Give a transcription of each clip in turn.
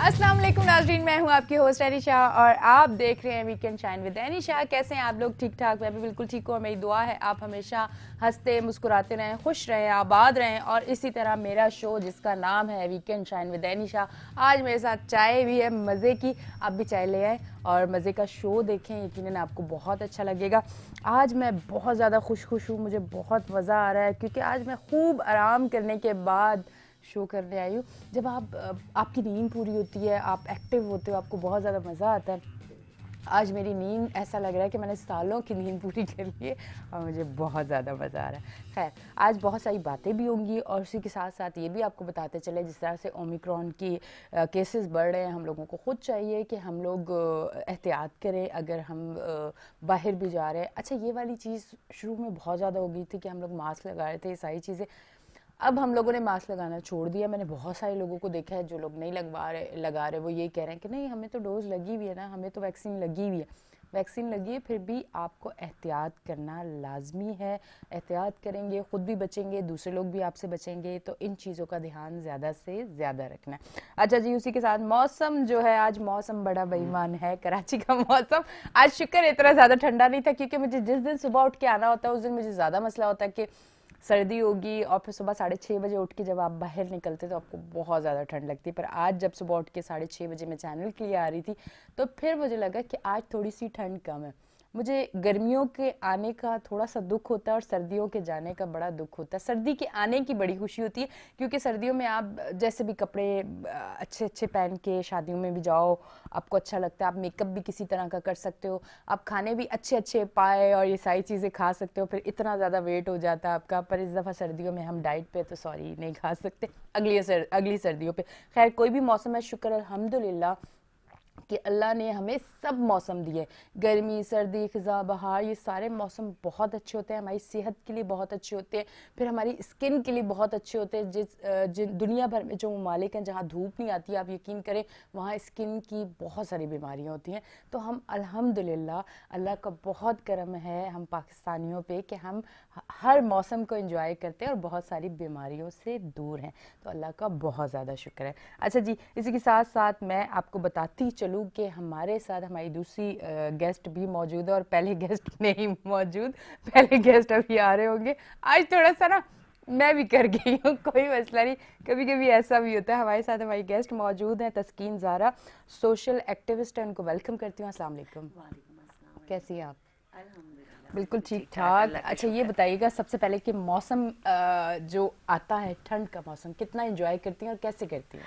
अस्सलाम वालेकुम नाज़रीन, मैं हूं आपकी होस्ट एनिशा और आप देख रहे हैं वीकेंड शाइन विद एनिशा। कैसे हैं आप लोग? ठीक ठाक? मैं भी बिल्कुल ठीक हूँ और मेरी दुआ है आप हमेशा हंसते मुस्कुराते रहें, खुश रहें, आबाद रहें। और इसी तरह मेरा शो जिसका नाम है वीकेंड शाइन विद एनिशा, आज मेरे साथ चाय भी है मज़े की। आप भी चाय ले आए और मज़े का शो देखें, यकीनन आपको बहुत अच्छा लगेगा। आज मैं बहुत ज़्यादा खुश हूँ, मुझे बहुत मज़ा आ रहा है क्योंकि आज मैं खूब आराम करने के बाद शो करने आई हूँ। जब आपकी नींद पूरी होती है, आप एक्टिव होते हो, आपको बहुत ज़्यादा मज़ा आता है। आज मेरी नींद ऐसा लग रहा है कि मैंने सालों की नींद पूरी कर ली है और मुझे बहुत ज़्यादा मज़ा आ रहा है। खैर, आज बहुत सारी बातें भी होंगी और उसी के साथ साथ ये भी आपको बताते चले, जिस तरह से ओमिक्रॉन की केसेस बढ़ रहे हैं, हम लोगों को खुद चाहिए कि हम लोग एहतियात करें अगर हम बाहर भी जा रहे हैं। अच्छा, ये वाली चीज़ शुरू में बहुत ज़्यादा हो गई थी कि हम लोग मास्क लगा रहे थे, ये सारी चीज़ें। अब हम लोगों ने मास्क लगाना छोड़ दिया। मैंने बहुत सारे लोगों को देखा है जो लोग नहीं लगा रहे, वो ये कह रहे हैं कि नहीं, हमें तो डोज लगी हुई है ना, हमें तो वैक्सीन लगी हुई है। वैक्सीन लगी है, फिर भी आपको एहतियात करना लाजमी है। एहतियात करेंगे, ख़ुद भी बचेंगे, दूसरे लोग भी आपसे बचेंगे, तो इन चीज़ों का ध्यान ज़्यादा से ज़्यादा रखना है। अच्छा जी, उसी के साथ मौसम जो है, आज मौसम बड़ा बेईमान है। कराची का मौसम आज शुक्र इतना ज़्यादा ठंडा नहीं था, क्योंकि मुझे जिस दिन सुबह उठ के आना होता है उस दिन मुझे ज़्यादा मसला होता है कि सर्दी होगी और फिर सुबह 6:30 बजे उठ के जब आप बाहर निकलते तो आपको बहुत ज़्यादा ठंड लगती है। पर आज जब सुबह उठ के 6:30 बजे मैं चैनल के लिए आ रही थी तो फिर मुझे लगा कि आज थोड़ी सी ठंड कम है। मुझे गर्मियों के आने का थोड़ा सा दुख होता है और सर्दियों के जाने का बड़ा दुख होता है। सर्दी के आने की बड़ी खुशी होती है क्योंकि सर्दियों में आप जैसे भी कपड़े अच्छे अच्छे पहन के शादियों में भी जाओ, आपको अच्छा लगता है। आप मेकअप भी किसी तरह का कर सकते हो, आप खाने भी अच्छे अच्छे पाए और ये सारी चीज़ें खा सकते हो। फिर इतना ज़्यादा वेट हो जाता है आपका। पर इस दफ़ा सर्दियों में हम डाइट पे तो सॉरी नहीं खा सकते, अगली सर्दियों पे। खैर, कोई भी मौसम है, शुक्र अल्हम्दुलिल्लाह कि अल्लाह ने हमें सब मौसम दिए। गर्मी, सर्दी, ख़िज़ा, बहार, ये सारे मौसम बहुत अच्छे होते हैं, हमारी सेहत के लिए बहुत अच्छे होते हैं, फिर हमारी स्किन के लिए बहुत अच्छे होते हैं। जिन दुनिया भर में जो ममालिक हैं जहाँ धूप नहीं आती, आप यकीन करें वहाँ स्किन की बहुत सारी बीमारियाँ होती हैं। तो हम अल्हम्दुलिल्लाह, अल्लाह का बहुत करम है हम पाकिस्तानियों पे कि हम हर मौसम को एंजॉय करते हैं और बहुत सारी बीमारियों से दूर हैं। तो अल्लाह का बहुत ज़्यादा शुक्र है। अच्छा जी, इसी के साथ साथ मैं आपको बताती चलूँ कि हमारे साथ हमारी दूसरी गेस्ट भी मौजूद है और पहले गेस्ट नहीं मौजूद, पहले गेस्ट अभी आ रहे होंगे। आज थोड़ा सा ना मैं भी कर गई हूँ, कोई मसला नहीं, कभी कभी ऐसा भी होता है। हमारे साथ हमारी गेस्ट मौजूद हैं, तस्कीन ज़ारा, सोशल एक्टिविस्ट है, उनको वेलकम करती हूँ। अस्सलाम वालेकुम। कैसी हैं आप? बिल्कुल ठीक ठाक। अच्छा, ये बताइएगा सबसे पहले कि मौसम जो आता है, ठंड का मौसम, कितना एंजॉय करती हैं और कैसे करती हैं?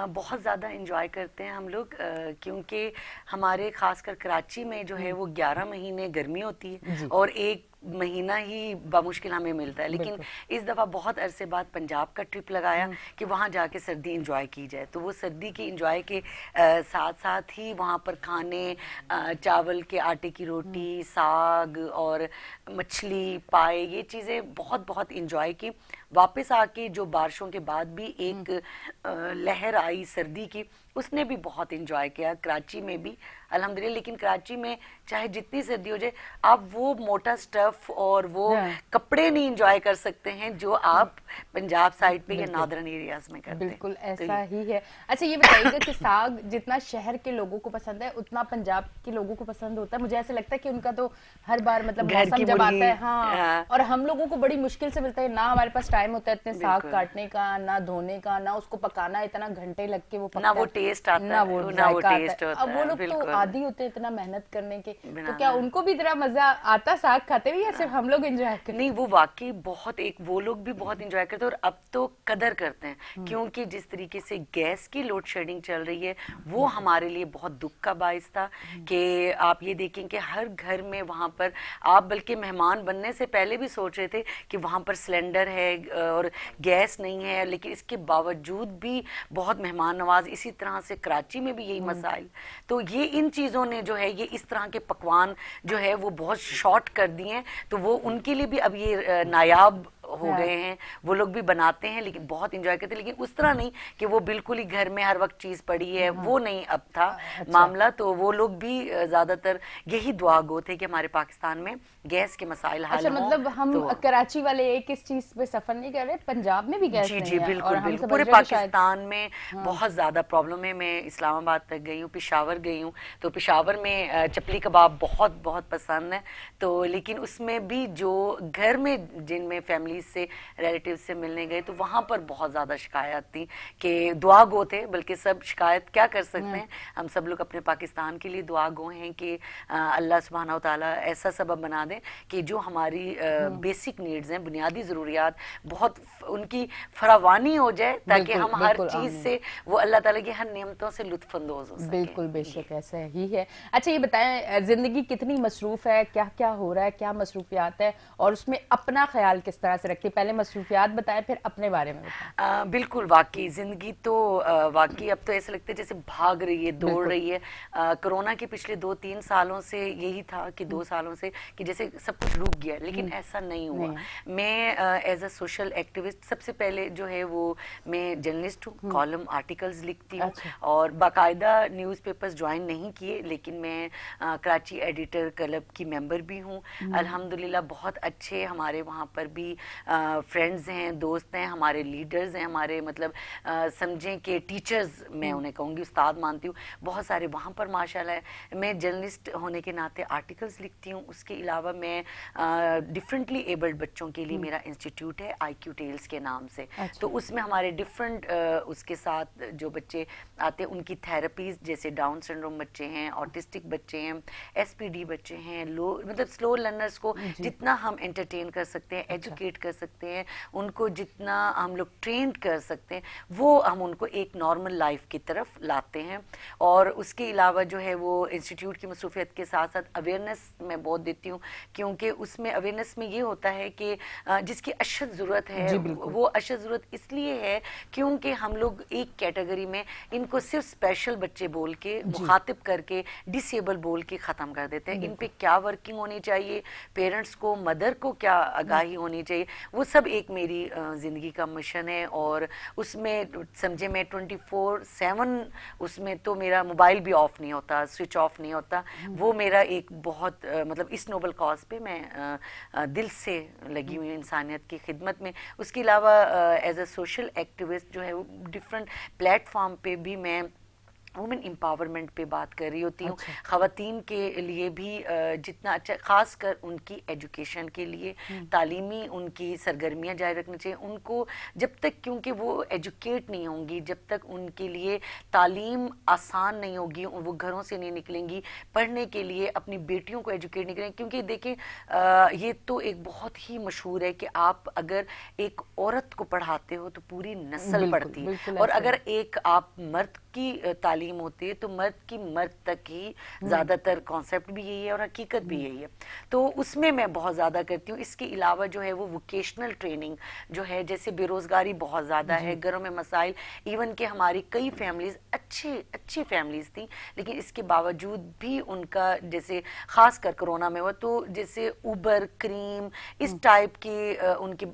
बहुत ज़्यादा इंजॉय करते हैं हम लोग, क्योंकि हमारे खासकर कराची में जो है वो 11 महीने गर्मी होती है जी, और एक महीना ही बामुश्किल हमें मिलता है। लेकिन बिल्कुल। इस दफ़ा बहुत अरसे बाद पंजाब का ट्रिप लगाया कि वहाँ जाके सर्दी इंजॉय की जाए। तो वो सर्दी की इंजॉय के साथ साथ ही वहाँ पर खाने, चावल के आटे की रोटी, साग और मछली पाए, ये चीज़ें बहुत बहुत इंजॉय की। वापस आके जो बारिशों के बाद भी एक लहर आई सर्दी की, उसने भी बहुत इंजॉय किया कराची में भी अल्हम्दुलिल्लाह। लेकिन कराची में चाहे जितनी सर्दी हो जाए, आप वो मोटा स्टफ और वो हाँ, कपड़े नहीं इंजॉय कर सकते हैं जो आप पंजाब साइड पे या बिल्कुल नॉर्दर्न एरियाज में करते हैं। बिल्कुल तो ऐसा ये ही है। अच्छा, ये बताइएगा कि साग जितना शहर के लोगों को पसंद है उतना पंजाब के लोगों को पसंद होता है? मुझे ऐसा लगता है कि उनका तो हर बार मतलब घर मौसम की जब आता मुर्गी, है, हाँ, और हम लोगों को बड़ी मुश्किल से मिलता है ना। हमारे पास टाइम होता है इतने साग बिल्कुल काटने का, ना धोने का, ना उसको पकाना, इतना घंटे लग के वो ना पकता वो है, टेस्ट आता ना वो है, ना वो जायका आता है। टेस्ट होता अब वो है, लोग तो बिल्कुल आदी होते हैं इतना मेहनत करने के, तो क्या बनाना। उनको भी इतना मजा आता साग खाते हुए या सिर्फ हम लोग एंजॉय करते? नहीं, वो वाकई बहुत, एक वो लोग भी बहुत इंजॉय करते हैं और अब तो कदर करते हैं, क्योंकि जिस तरीके से गैस की लोड शेडिंग चल रही है वो बिल्कुल। हमारे लिए बहुत दुख का बायस था। कि आप ये देखें कि हर घर में वहाँ पर आप बल्कि मेहमान बनने से पहले भी सोच रहे थे कि वहाँ पर सिलेंडर है और गैस नहीं है, लेकिन इसके बावजूद भी बहुत मेहमान नवाज। इसी तरह से कराची में भी यही मसाइल। तो ये इन चीज़ों ने जो है, ये इस तरह के पकवान जो है वो बहुत शॉर्ट कर दिए हैं, तो वो उनके लिए भी अब ये नायाब हो गए हैं, वो लोग भी बनाते हैं लेकिन बहुत इंजॉय करते हैं, लेकिन उस तरह नहीं कि वो बिल्कुल ही घर में हर वक्त चीज पड़ी है, वो नहीं अब था मामला। तो वो लोग भी ज्यादातर यही दुआ गो थे कि हमारे पाकिस्तान में गैस के मसाइल हल अच्छा, हों। मतलब हम तो कराची वाले एक इस चीज पे सफर नहीं कर रहे, पंजाब में भी गैस जी नहीं जी है, और बिल्कुल हम बिल्कुल, समझ पूरे रहे हैं कि शायद पाकिस्तान में बहुत ज़्यादा प्रॉब्लम है। मैं इस्लामाबाद तक गई हूँ, पेशावर गई हूँ, तो पेशावर में चपली कबाब बहुत बहुत पसंद है। तो लेकिन उसमें भी जो घर में जिनमें फैमिली से रिलेटिव से मिलने गए तो वहाँ पर बहुत ज़्यादा शिकायत थी कि दुआ गो थे, बल्कि सब शिकायत क्या कर सकते हैं, हम सब लोग अपने पाकिस्तान के लिए दुआ गो हैं कि अल्लाह सुब्हानहू तआला ऐसा सबब बना दें कि जो हमारी बेसिक नीड्स हैं, बुनियादी ज़रूरियात बहुत उनकी फरावानी हो जाए, ताकि बिल्कुल हम हर बिल्कुल चीज़ आमीन। से वो अल्लाह ताला की हर नेमतों से लुत्फानंदोज हो सके। बिल्कुल बेशक ऐसा ही है। अच्छा ये बताएं, जिंदगी कितनी मसरूफ है, क्या क्या हो रहा है, क्या मसरूफियात है, और उसमें अपना ख्याल किस तरह से रखती है? पहले मसरूफियात बताएं, फिर अपने बारे में बताएं। बिल्कुल, वाकई जिंदगी तो वाकई अब तो ऐसा लगता है जैसे भाग रही है, दौड़ बिल्कुल। रही है। कोरोना के पिछले 2-3 सालों से यही था कि 2 सालों से कि जैसे सब कुछ रुक गया, लेकिन ऐसा नहीं हुआ। नहीं है। मैं एज अ सोशल एक्टिविस्ट सबसे पहले जो है वो मैं जर्नलिस्ट हूँ, कॉलम आर्टिकल्स लिखती हूँ, अच्छा। और बाकायदा न्यूज़पेपर्स ज्वाइन नहीं किए, लेकिन मैं कराची एडिटर क्लब की मेंबर भी हूँ। अल्हम्दुलिल्लाह बहुत अच्छे हमारे वहाँ पर भी फ्रेंड्स हैं, दोस्त हैं, हमारे लीडर्स हैं, हमारे मतलब समझें कि टीचर्स, मैं उन्हें कहूँगी उस्ताद मानती हूँ, बहुत सारे वहाँ पर माशाल्लाह है। मैं जर्नलिस्ट होने के नाते आर्टिकल्स लिखती हूँ, उसके अलावा मैं डिफरेंटली एबल्ड बच्चों के लिए मेरा इंस्टीट्यूट है IQ टेल्स के नाम से। अच्छा। तो उसमें हमारे डिफरेंट उसके साथ जो बच्चे आते हैं उनकी थेरेपीज, जैसे डाउन सिंड्रोम बच्चे हैं, ऑटिस्टिक बच्चे हैं, SPD बच्चे हैं, लो मतलब स्लो लर्नर्स को जी। जितना हम एंटरटेन कर सकते हैं, एजुकेट कर सकते हैं, उनको जितना हम लोग ट्रेंड कर सकते हैं, वो हम उनको एक नॉर्मल लाइफ की तरफ लाते हैं। और उसके अलावा जो है वो इंस्टीट्यूट की मसरूफियत के साथ साथ अवेयरनेस मैं बहुत देती हूँ, क्योंकि उसमें अवेयरनेस में ये होता है कि जिसकी अशद ज़रूरत है, जी बिल्कुल। वो अशद ज़रूरत इसलिए है क्योंकि हम लोग एक कैटेगरी में इनको सिर्फ स्पेशल बच्चे बोल के, जी मुखातिब करके, डिसेबल बोल के ख़त्म कर देते हैं। इन पे क्या वर्किंग होनी चाहिए, पेरेंट्स को, मदर को क्या आगाही होनी चाहिए, वो सब एक मेरी ज़िंदगी का मिशन है। और उसमें समझे मैं 24/7 उसमें तो मेरा मोबाइल भी ऑफ नहीं होता, स्विच ऑफ नहीं होता। वो मेरा एक बहुत मतलब इस नोबल कॉज पे मैं दिल से लगी हुई हूँ, इंसानियत की खिदमत में। उसके अलावा एज अ सोशल एक्टिविस्ट जो है वो डिफरेंट प्लेटफॉर्म पे भी मैं वुमेन एम्पावरमेंट पे बात कर रही होती हूँ। अच्छा। ख़वातीन के लिए भी जितना अच्छा, ख़ास कर उनकी एजुकेशन के लिए तालीमी उनकी सरगर्मियाँ जारी रखनी चाहिए उनको, जब तक क्योंकि वो एजुकेट नहीं होंगी, जब तक उनके लिए तालीम आसान नहीं होगी, वो घरों से नहीं निकलेंगी पढ़ने के लिए, अपनी बेटियों को एजुकेट नहीं करेंगे। क्योंकि देखिए ये तो एक बहुत ही मशहूर है कि आप अगर एक औरत को पढ़ाते हो तो पूरी नस्ल बिल्कुल पढ़ती, बिल्कुल और ऐसा अगर है। एक आप मर्द की तालीम होती है तो मर्द की मर्द तक ही ज़्यादातर कॉन्सेप्ट भी यही है और हकीकत भी यही है। तो उसमें मैं बहुत ज़्यादा करती हूँ। इसके अलावा जो है वो वोकेशनल ट्रेनिंग जो है, जैसे बेरोज़गारी बहुत ज़्यादा है, घरों में मसाइल, इवन कि हमारी कई फैमिलीज अच्छी फैमिलीज थी, लेकिन इसके बावजूद भी उनका, जैसे ख़ास कर कोरोना में हुआ, तो जैसे उबर, क्रीम, इस टाइप की उनके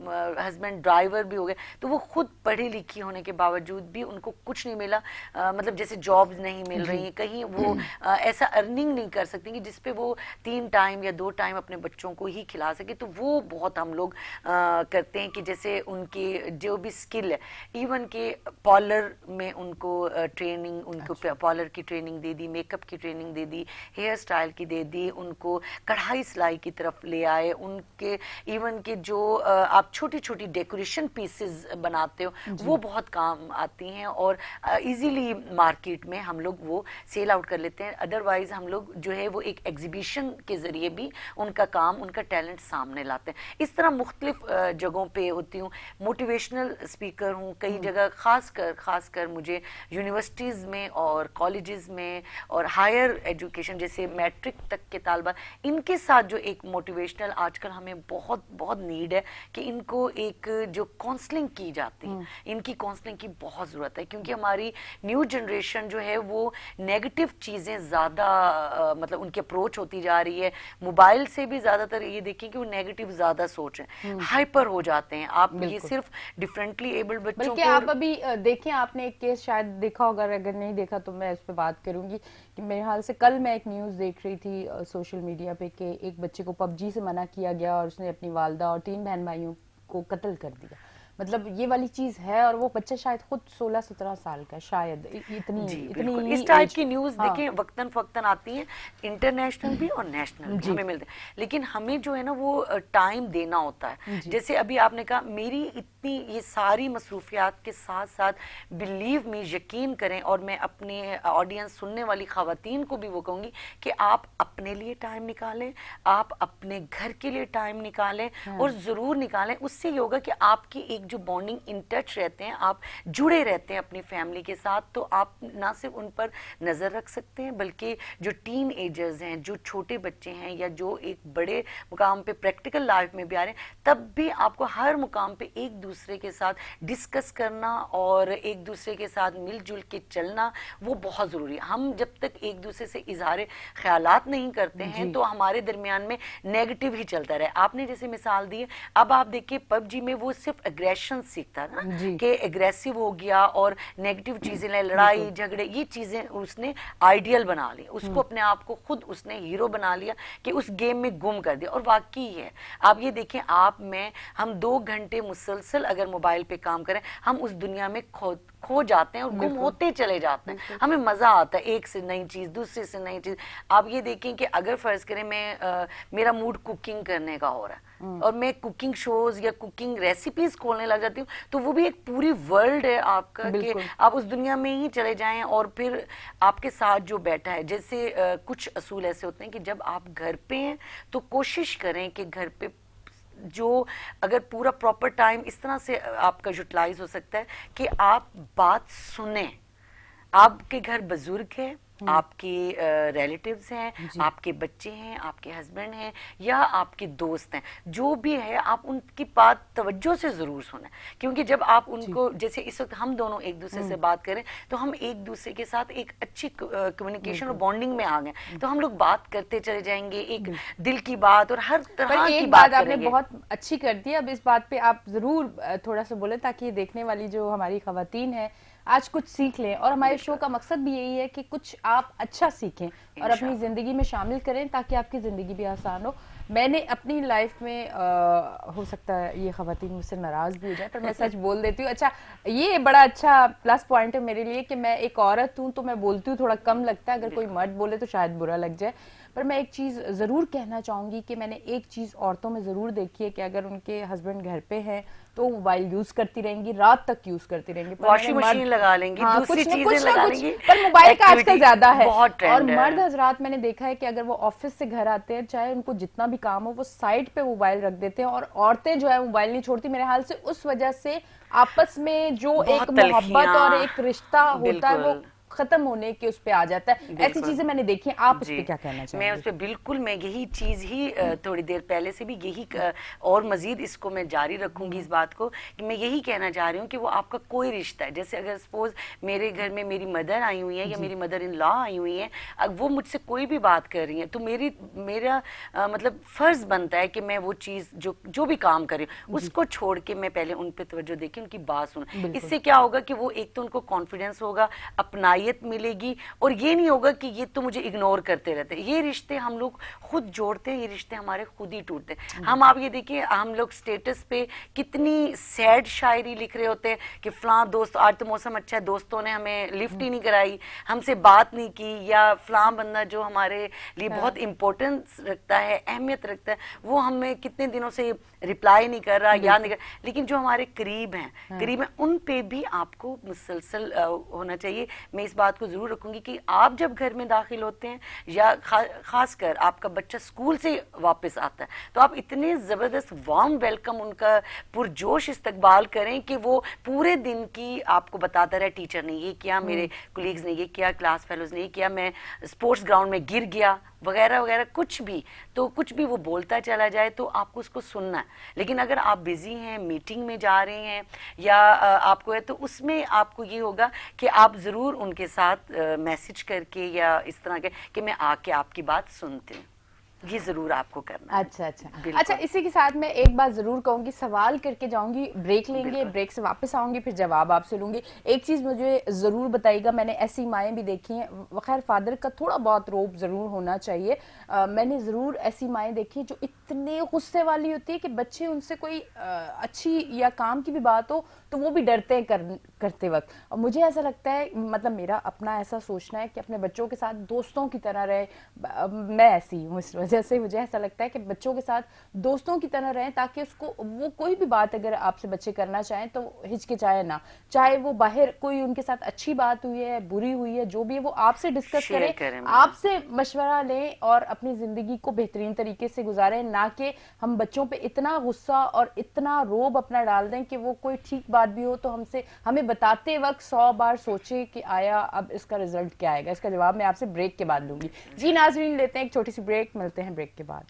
हस्बैंड ड्राइवर भी हो गए, तो वो खुद पढ़ी लिखी होने के बावजूद भी उनको कुछ नहीं मिला। मतलब जैसे जॉब्स नहीं मिल रही हैं, कहीं वो ऐसा अर्निंग नहीं कर सकती कि जिसपे वो 3 टाइम या 2 टाइम अपने बच्चों को ही खिला सके। तो वो बहुत हम लोग करते हैं कि जैसे उनकी जो भी स्किल है, इवन के पार्लर में उनको ट्रेनिंग, उनको पार्लर की ट्रेनिंग दे दी, मेकअप की ट्रेनिंग दे दी, हेयर स्टाइल की दे दी, उनको कढ़ाई सिलाई की तरफ ले आए, उनके इवन के जो आप छोटी छोटी डेकोरेशन पीसेस बनाते हो वो बहुत काम आती हैं, और इजीली मार्केट में हम लोग वो सेल आउट कर लेते हैं। अदरवाइज हम लोग जो है वो एक एग्जीबिशन के जरिए भी उनका काम, उनका टैलेंट सामने लाते हैं। इस तरह मुख्तलिफ जगहों पे होती हूँ, मोटिवेशनल स्पीकर हूँ कई जगह, खास कर मुझे यूनिवर्सिटीज़ में और कॉलेजेस में और हायर एजुकेशन जैसे मैट्रिक तक के तालबा, इनके साथ जो एक मोटिवेशनल आजकल हमें बहुत बहुत नीड है कि इनको एक जो काउंसलिंग की जाती है, इनकी काउंसलिंग की बहुत ज़रूरत है, क्योंकि हमारी न्यू जनरेशन जो जो है वो नेगेटिव चीजें ज्यादा मतलब उनकी अप्रोच होती जा रही है। मोबाइल से भी ज्यादातर ये देखें कि वो नेगेटिव ज्यादा सोच है, हाइपर हो जाते हैं। आप ये सिर्फ डिफरेंटली एबल्ड बच्चों बल्कि को आप अभी देखें, आपने एक केस शायद देखा होगा, अगर नहीं देखा तो मैं इस पे बात करूंगी कि मेरे हाल से कल मैं एक न्यूज देख रही थी सोशल मीडिया पे कि एक बच्चे को पबजी से मना किया गया और उसने अपनी वालदा और 3 बहन भाइयों को कत्ल कर दिया। मतलब ये वाली चीज है, और वो बच्चा शायद खुद 16-17 साल का, शायद इतनी जी इतनी बिल्कुल। ही इस टाइप एज। की न्यूज हाँ देखें वक्तन फक्तन आती हैं, इंटरनेशनल भी और नेशनल भी जी हमें मिलते हैं, लेकिन हमें जो है ना वो टाइम देना होता है। जी जैसे अभी आपने कहा, मेरी इतनी ये सारी मसरूफियात के साथ साथ बिलीव मी, यकीन करें, और मैं अपने ऑडियंस सुनने वाली खवातीन को भी वो कहूंगी कि आप अपने लिए टाइम निकालें, आप अपने घर के लिए टाइम निकालें, और जरूर निकालें। उससे ये होगा कि आपकी एक जो बॉन्डिंग इन टच रहते हैं, आप जुड़े रहते हैं अपनी फैमिली के साथ, तो आप ना सिर्फ उन पर नजर रख सकते हैं, बल्कि जो टीन एजर्स हैं, जो छोटे बच्चे हैं, या जो एक बड़े मुकाम पे प्रैक्टिकल लाइफ में भी आ रहे हैं, तब भी आपको हर मुकाम पे एक दूसरे के साथ डिस्कस करना और एक दूसरे के साथ मिलजुल के चलना वो बहुत जरूरी है। हम जब तक एक दूसरे से इजहार ख्यालात नहीं करते हैं तो हमारे दरमियान में नेगेटिव ही चलता रहे। आपने जैसे मिसाल दी है, अब आप देखिए पबजी में वो सिर्फ एग्रेशन सीखता है ना, कि एग्रेसिव हो गया और नेगेटिव चीजें, लड़ाई झगड़े, ये चीजें उसने आइडियल बना ली, उसको अपने आप को खुद उसने हीरो बना लिया कि उस गेम में गुम कर दिया। और वाकई है, आप ये देखें, आप में हम 2 घंटे मुसलसल अगर मोबाइल पे काम करें, हम उस दुनिया में खो जाते हैं और गुम होते चले जाते हैं। हमें मजा आता है एक से नई चीज, दूसरे से नई चीज। आप ये देखें कि अगर फर्ज करें मेरा मूड कुकिंग करने का हो रहा है और मैं कुकिंग शोज या कुकिंग रेसिपीज खोलने लग जाती हूँ, तो वो भी एक पूरी वर्ल्ड है आपका कि आप उस दुनिया में ही चले जाएं। और फिर आपके साथ जो बैठा है, जैसे कुछ असूल ऐसे होते हैं कि जब आप घर पे हैं तो कोशिश करें कि घर पे जो अगर पूरा प्रॉपर टाइम इस तरह से आपका यूटिलाइज हो सकता है कि आप बात सुने। आपके घर बुजुर्ग है, आपके रिलेटिव्स हैं, आपके बच्चे हैं, आपके हस्बैंड हैं, या आपके दोस्त हैं, जो भी है, आप उनकी बात तवज्जो से जरूर सुने। क्योंकि जब आप उनको, जैसे इस वक्त हम दोनों एक दूसरे से बात करें, तो हम एक दूसरे के साथ एक अच्छी कम्युनिकेशन और बॉन्डिंग में आ गए, तो हम लोग बात करते चले जाएंगे, एक दिल की बात और हर तरह की बात आपने बहुत अच्छी कर दी। अब इस बात पे आप जरूर थोड़ा सा बोले, ताकि देखने वाली जो हमारी खवातीन है आज कुछ सीख लें। और हमारे शो का मकसद भी यही है कि कुछ आप अच्छा सीखें और अपनी जिंदगी में शामिल करें, ताकि आपकी जिंदगी भी आसान हो। मैंने अपनी लाइफ में हो सकता है ये खवातीन मुझसे नाराज भी हो जाए, पर मैं सच बोल देती हूँ। अच्छा, ये बड़ा अच्छा प्लस पॉइंट है मेरे लिए कि मैं एक औरत हूँ, तो मैं बोलती हूँ थोड़ा कम लगता है। अगर कोई मर्द बोले तो शायद बुरा लग जाए। पर मैं एक चीज जरूर कहना चाहूंगी कि मैंने एक चीज औरतों में जरूर देखी है कि अगर उनके हस्बैंड घर पे हैं तो मोबाइल यूज करती रहेंगी, रात तक यूज करती रहेंगी, वॉशिंग मशीन लगा लेंगी, हाँ, दूसरी कुछ चीजें लगा लेंगी, पर मोबाइल का आजकल ज्यादा है। बहुत और ट्रेंड मर्द है। हजरात मैंने देखा है कि अगर वो ऑफिस से घर आते हैं, चाहे उनको जितना भी काम हो, वो साइड पे मोबाइल रख देते हैं, और औरतें जो है मोबाइल नहीं छोड़ती। मेरे हाल से उस वजह से आपस में जो एक मोहब्बत और एक रिश्ता होता है वो खत्म होने के उस पे आ जाता है। ऐसी चीजें मैंने देखी। आप उस पे क्या कहना चाहेंगे? मैं उस पे बिल्कुल, मैं यही चीज ही थोड़ी देर पहले से भी यही और मजीद इसको मैं जारी रखूंगी इस बात को, कि मैं यही कहना चाह रही हूँ कि वो आपका कोई रिश्ता है। जैसे अगर सपोज मेरे घर में मेरी मदर आई हुई है या मेरी मदर इन लॉ आई हुई है, वो मुझसे कोई भी बात कर रही है, तो मेरा मतलब फर्ज बनता है कि मैं वो चीज जो भी काम कर रही हूँ उसको छोड़ के मैं पहले उन पे तवज्जो देके उनकी बात सुनूं। इससे क्या होगा कि वो एक तो उनको कॉन्फिडेंस होगा, अपना मिलेगी, और ये नहीं होगा कि ये तो मुझे इग्नोर करते रहते हैं। ये रिश्ते हम लोग खुद जोड़ते हैं, ये रिश्ते हमारे खुद ही टूटते हैं। हम, आप ये देखिए, हम लोग स्टेटस पे कितनी सैड शायरी लिख रहे होते हैं कि फलां दोस्त, आज तो मौसम अच्छा है, दोस्तों ने हमें लिफ्ट ही नहीं कराई, हमसे बात नहीं की, या फलां बंदा जो हमारे लिए बहुत इंपॉर्टेंस रखता है, अहमियत रखता है, वो हमें कितने दिनों से रिप्लाई नहीं कर रहा, याद नहीं कर। लेकिन जो हमारे करीब हैं, उन पे भी आपको मुसलसल होना चाहिए। मैं इस बात को जरूर रखूंगी कि आप जब घर में दाखिल होते हैं, या खासकर आपका बच्चा स्कूल से वापस आता है, तो आप इतने जबरदस्त वार्म वेलकम, उनका पुरजोश इस्तकबाल करें कि वो पूरे दिन की आपको बताता रहे, टीचर ने ये किया, मेरे कोलीग्स ने ये किया, क्लास फेलोज ने ये किया, मैं स्पोर्ट्स ग्राउंड में गिर गया, वगैरह वगैरह, कुछ भी वो बोलता चला जाए तो आपको उसको सुनना है। लेकिन अगर आप बिजी हैं, मीटिंग में जा रहे हैं, या आपको है, तो उसमें आपको ये होगा कि आप जरूर उनके उनके साथ मैसेज करके या इस तरह के कि मैं आके आपकी बात सुनती हूँ, ये जरूर आपको करना है। अच्छा अच्छा अच्छा, इसी के साथ मैं एक बात जरूर कहूंगी, सवाल करके जाऊंगी, ब्रेक लेंगे, ब्रेक से वापस आऊंगी, फिर जवाब आपसे लूंगी। एक चीज मुझे जरूर बताइएगा, मैंने ऐसी माएँ भी देखी हैं, खैर फादर का थोड़ा बहुत रोब जरूर होना चाहिए, मैंने जरूर ऐसी माएँ देखी जो इतने गुस्से वाली होती है कि बच्चे उनसे कोई अच्छी या काम की भी बात हो तो वो भी डरते हैं करते वक्त। और मुझे ऐसा लगता है, मतलब मेरा अपना ऐसा सोचना है कि अपने बच्चों के साथ दोस्तों की तरह रहे। मैं ऐसी हूँ, इस वजह से मुझे ऐसा लगता है कि बच्चों के साथ दोस्तों की तरह रहें, ताकि उसको वो कोई भी बात अगर आपसे बच्चे करना चाहें तो हिचकिचाए ना, चाहे वो बाहर कोई उनके साथ अच्छी बात हुई है, बुरी हुई है, जो भी है वो आपसे डिस्कस करें, आपसे मशवरा लें और अपनी जिंदगी को बेहतरीन तरीके से गुजारें, ना कि हम बच्चों पे इतना गुस्सा और इतना रोब अपना डाल दें कि वो कोई ठीक बात भी हो तो हमें बताते वक्त 100 बार सोचे कि आया अब इसका रिजल्ट क्या आएगा। इसका जवाब मैं आपसे ब्रेक के बाद लूंगी। जी नाज़रीन, लेते हैं एक छोटी सी ब्रेक, मिलते हैं ब्रेक के बाद।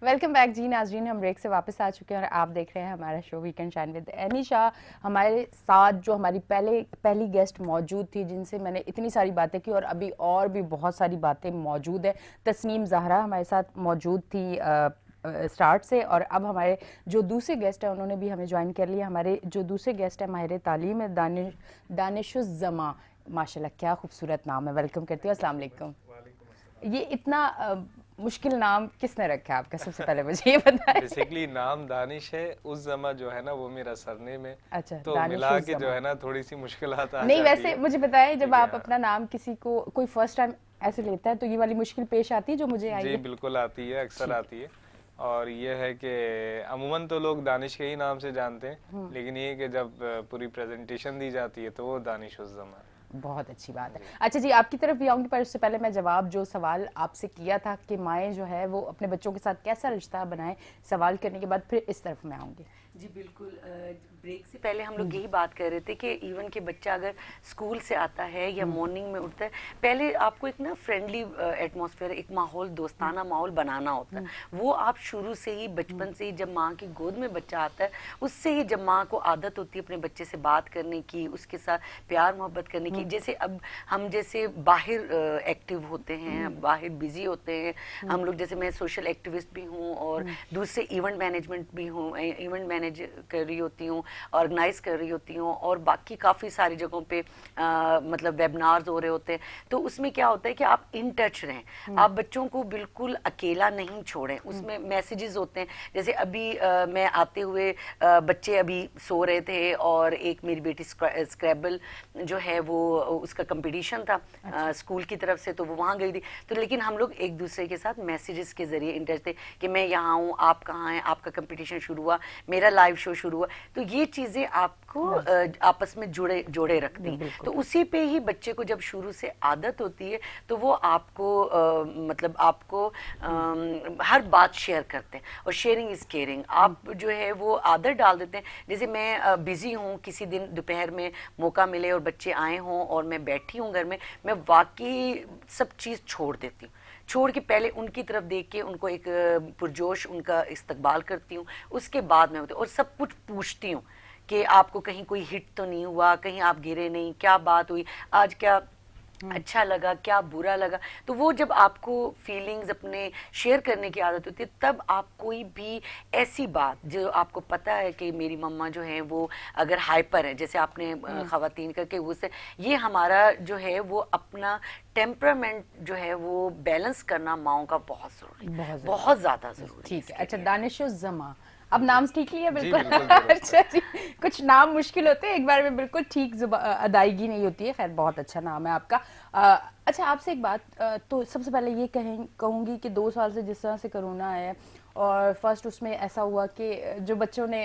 वेलकम बैक जी नाजरीन, हम ब्रेक से वापस आ चुके हैं और आप देख रहे हैं हमारा show weekend shine with any Shah. हमारे साथ जो हमारी पहली गेस्ट मौजूद थी, जिनसे मैंने इतनी सारी बातें की और अभी और भी बहुत सारी बातें मौजूद है, तस्नीम ज़हरा हमारे साथ मौजूद थी स्टार्ट से, और अब हमारे जो दूसरे गेस्ट हैं उन्होंने भी हमें ज्वाइन कर लिया। हमारे जो दूसरे गेस्ट हैं माहिर तालीम है दानिशुज़्ज़मा, माशाल्लाह क्या खूबसूरत नाम है। वेलकम करती हूँ, अस्सलाम वालेकुम। ये इतना मुश्किल नाम किसने रखा है आपका, सबसे पहले मुझे ये बताएं। बेसिकली नाम दानिश है, उस जमा जो है ना वो मेरा सरनेम है। अच्छा, तो मिला के जो है ना थोड़ी सी मुश्किलात आ नहीं, जाती वैसे है। मुझे बताएं, जब आप हाँ। अपना नाम किसी को कोई फर्स्ट टाइम ऐसे लेता है तो ये वाली मुश्किल पेश आती है जो मुझे आई जी है? बिल्कुल आती है, अक्सर आती है। और ये है कि अमूमन तो लोग दानिश के ही नाम से जानते हैं, लेकिन ये कि जब पूरी प्रेजेंटेशन दी जाती है तो वो दानिश उस जमा। बहुत अच्छी बात है। अच्छा जी, आपकी तरफ भी आऊंगी, पर उससे पहले मैं जवाब, जो सवाल आपसे किया था कि माएँ जो है वो अपने बच्चों के साथ कैसा रिश्ता बनाए, सवाल करने के बाद फिर इस तरफ मैं आऊंगी। जी बिल्कुल, ब्रेक से पहले हम लोग यही बात कर रहे थे कि इवन के बच्चा अगर स्कूल से आता है या मॉर्निंग में उठता है, पहले आपको एक ना फ्रेंडली एटमॉस्फेयर, एक माहौल, दोस्ताना माहौल बनाना होता है। वो आप शुरू से ही, बचपन से ही, जब माँ की गोद में बच्चा आता है, उससे ही जब माँ को आदत होती है अपने बच्चे से बात करने की, उसके साथ प्यार मोहब्बत करने की। जैसे अब हम जैसे बाहर एक्टिव होते हैं, बाहर बिजी होते हैं हम लोग, जैसे मैं सोशल एक्टिविस्ट भी हूँ और दूसरे इवेंट मैनेजमेंट भी हूँ, इवेंट मैनेज कर रही होती हूँ, ऑर्गेनाइज कर रही होती हूँ, और बाकी काफ़ी सारी जगहों पे मतलब वेबिनार्स हो रहे होते हैं। तो उसमें क्या होता है कि आप इन टच रहें, आप बच्चों को बिल्कुल अकेला नहीं छोड़ें। उसमें मैसेजेस होते हैं, जैसे अभी मैं आते हुए बच्चे अभी सो रहे थे और एक मेरी बेटी स्क्रैबल जो है वो उसका कंपटीशन था स्कूल की तरफ से, तो वो वहाँ गई थी। तो लेकिन हम लोग एक दूसरे के साथ मैसेजेस के जरिए इन टच थे कि मैं यहाँ हूँ, आप कहाँ हैं, आपका कंपटीशन शुरू हुआ, मेरा लाइव शो शुरू हुआ। तो ये चीजें आपको आपस में जोड़े रखती हैं। तो उसी पे ही बच्चे को जब शुरू से आदत होती है तो वो आपको मतलब आपको हर बात शेयर करते हैं, और शेयरिंग इज केयरिंग। आप जो है वो आदत डाल देते हैं। जैसे मैं बिजी हूँ, किसी दिन दोपहर में मौका मिले और बच्चे आए हों और मैं बैठी हूँ घर में, मैं वाकई सब चीज़ छोड़ देती हूँ, छोड़ के पहले उनकी तरफ देख के उनको एक पुरजोश उनका इस्तकबाल करती हूँ। उसके बाद मैं होती और सब कुछ पूछती हूँ कि आपको कहीं कोई हिट तो नहीं हुआ, कहीं आप गिरे नहीं, क्या बात हुई आज, क्या अच्छा लगा, क्या बुरा लगा। तो वो जब आपको फीलिंग्स अपने शेयर करने की आदत होती है, तब आप कोई भी ऐसी बात जो आपको पता है कि मेरी मम्मा जो है वो अगर हाइपर है, जैसे आपने खवातीन करके उससे, ये हमारा जो है वो अपना टेम्परामेंट जो है वो बैलेंस करना माओं का बहुत जरूरी, बहुत ज्यादा जरूरी। ठीक है। अच्छा, दानिशुज़्ज़मा, अब नाम ठीक लिया बिल्कुल। बिल्कुल अच्छा जी, कुछ नाम मुश्किल होते हैं, एक बार में बिल्कुल ठीक अदायगी नहीं होती है। खैर बहुत अच्छा नाम है आपका। अच्छा, आपसे एक बात, तो सबसे पहले ये कहूंगी कि 2 साल से जिस तरह से कोरोना है और फर्स्ट उसमें ऐसा हुआ कि जो बच्चों ने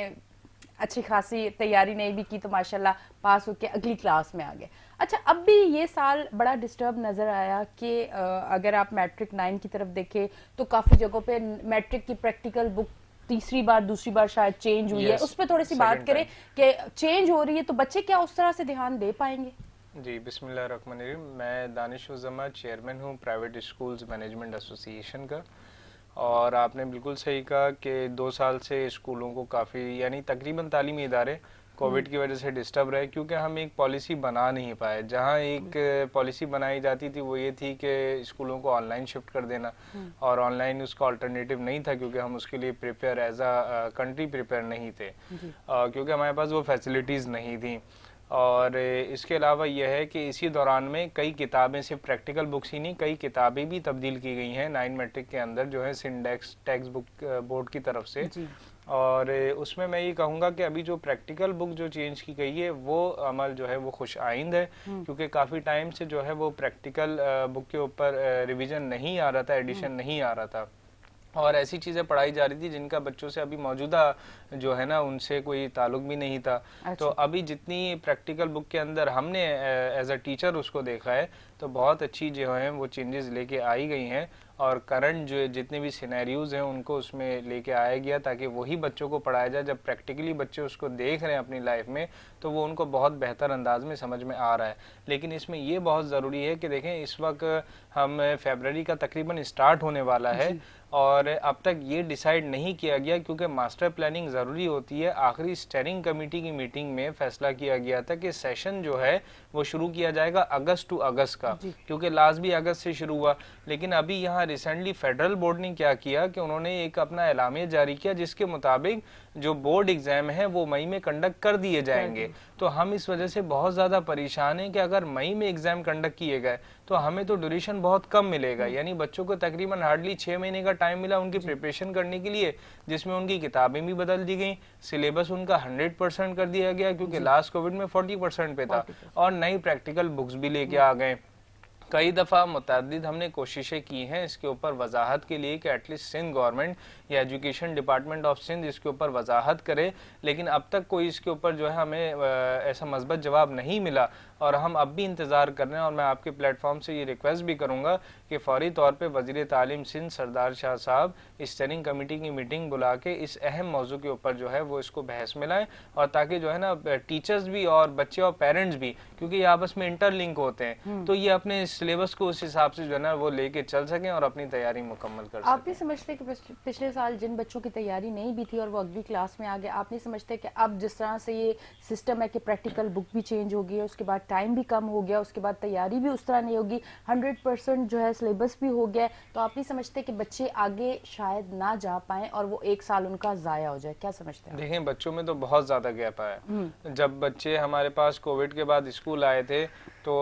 अच्छी खासी तैयारी नहीं भी की तो माशाल्लाह पास होके अगली क्लास में आ गए। अच्छा, अब भी ये साल बड़ा डिस्टर्ब नजर आया कि अगर आप मैट्रिक 9 की तरफ देखें तो काफी जगहों पे मैट्रिक की प्रैक्टिकल बुक तीसरी बार दूसरी बार शायद चेंज हुई है, उस पर थोड़ी सी बात करें कि चेंज हो रही है तो बच्चे क्या उस तरह से ध्यान दे पाएंगे? जी, बिस्मिल्लाहिर्रहमानिर्रहीम। मैं दानिश उज़्ज़मा चेयरमैन हूँ प्राइवेट स्कूल्स मैनेजमेंट एसोसिएशन का। और आपने बिल्कुल सही कहा कि 2 साल से स्कूलों को काफ़ी यानी तकरीबन तालीमी इदारे कोविड की वजह से डिस्टर्ब रहे, क्योंकि हम एक पॉलिसी बना नहीं पाए। जहाँ एक पॉलिसी बनाई जाती थी वो ये थी कि स्कूलों को ऑनलाइन शिफ्ट कर देना, और ऑनलाइन उसका अल्टरनेटिव नहीं था, क्योंकि हम उसके लिए prepare as a country prepare नहीं थे, क्योंकि हमारे पास वो फैसिलिटीज़ नहीं थी। और इसके अलावा यह है कि इसी दौरान में कई किताबें, सिर्फ प्रैक्टिकल बुक्स ही नहीं, कई किताबें भी तब्दील की गई हैं 9 मैट्रिक के अंदर, जो है सिंडेक्स टेक्स्ट बुक बोर्ड की तरफ से। और उसमें मैं ये कहूँगा कि अभी जो प्रैक्टिकल बुक जो चेंज की गई है वो अमल जो है वो खुश आइंद है, क्योंकि काफ़ी टाइम से जो है वो प्रैक्टिकल बुक के ऊपर रिवीजन नहीं आ रहा था, एडिशन नहीं आ रहा था, और ऐसी चीज़ें पढ़ाई जा रही थी जिनका बच्चों से अभी मौजूदा जो है ना उनसे कोई ताल्लुक भी नहीं था। अच्छा। तो अभी जितनी प्रैक्टिकल बुक के अंदर हमने एज अ टीचर उसको देखा है तो बहुत अच्छी जो है वो चेंजेस लेके आई गई हैं, और करंट जो जितने भी सिनेरियोज हैं उनको उसमें लेके आया गया, ताकि वही बच्चों को पढ़ाया जाए। जब प्रैक्टिकली बच्चे उसको देख रहे हैं अपनी लाइफ में तो वो उनको बहुत बेहतर अंदाज में समझ में आ रहा है। लेकिन इसमें ये बहुत ज़रूरी है कि देखें, इस वक्त हम फरवरी का तकरीबन स्टार्ट होने वाला है, और अब तक ये डिसाइड नहीं किया गया, क्योंकि मास्टर प्लानिंग ज़रूरी होती है। आखिरी स्टेयरिंग कमेटी की मीटिंग में फैसला किया गया था कि सेशन जो है वो शुरू किया जाएगा अगस्त टू अगस्त का, क्योंकि लास्ट भी अगस्त से शुरू हुआ। लेकिन अभी यहाँ रिसेंटली फेडरल बोर्ड ने क्या किया कि उन्होंने एक अपना एलामिया जारी किया, जिसके मुताबिक जो बोर्ड एग्जाम है वो मई में कंडक्ट कर दिए जाएंगे। तो हम इस वजह से बहुत ज़्यादा परेशान हैं कि अगर मई में एग्जाम कंडक्ट किए गए तो हमें तो ड्यूरेशन बहुत कम मिलेगा, यानी बच्चों को तकरीबन हार्डली 6 महीने का टाइम मिला उनकी प्रिपरेशन करने के लिए, जिसमें उनकी किताबें भी बदल दी गई, सिलेबस उनका 100% कर दिया गया, क्योंकि लास्ट कोविड में 40% पे था, और नई प्रैक्टिकल बुक्स भी लेके आ गए। कई दफ़ा मुतअद्दिद हमने कोशिशें की हैं इसके ऊपर वजाहत के लिए कि एटलीस्ट सिंध गवर्नमेंट या एजुकेशन डिपार्टमेंट ऑफ सिंध इसके ऊपर वजाहत करे, लेकिन अब तक कोई इसके ऊपर जो है हमें ऐसा मस्बत जवाब नहीं मिला, और हम अब भी इंतज़ार कर रहे हैं। और मैं आपके प्लेटफॉर्म से ये रिक्वेस्ट भी करूँगा कि फौरी तौर पर वज़ीर तालीम सिंध सरदार शाह साहब स्टेयरिंग कमेटी की मीटिंग बुला के इस अहम मौजू के ऊपर जो है वो इसको बहस में लाएँ, और ताकि जो है ना टीचर्स भी और बच्चे और पेरेंट्स भी, क्योंकि ये आपस में इंटरलिंक होते हैं, तो ये अपने सिलेबस को उस हिसाब से जो है ना वो लेके चल सकें और अपनी तैयारी मुकम्मल कर सकें। आप नहीं समझते कि पिछले साल जिन बच्चों की तैयारी नहीं भी थी और वो अगली क्लास में आ गए, आप नहीं समझते कि अब जिस तरह से ये सिस्टम है कि प्रैक्टिकल बुक भी चेंज हो गई है, उसके बाद टाइम भी कम हो गया, उसके बाद तैयारी भी उस तरह नहीं होगी, 100% जो है सिलेबस भी हो गया, तो आप नहीं समझते कि बच्चे आगे शायद ना जा पाए और वो एक साल उनका जाया हो जाए? क्या समझते हैं? देखें, बच्चों में तो बहुत ज़्यादा गैप आया। जब बच्चे हमारे पास कोविड के बाद स्कूल आए थे तो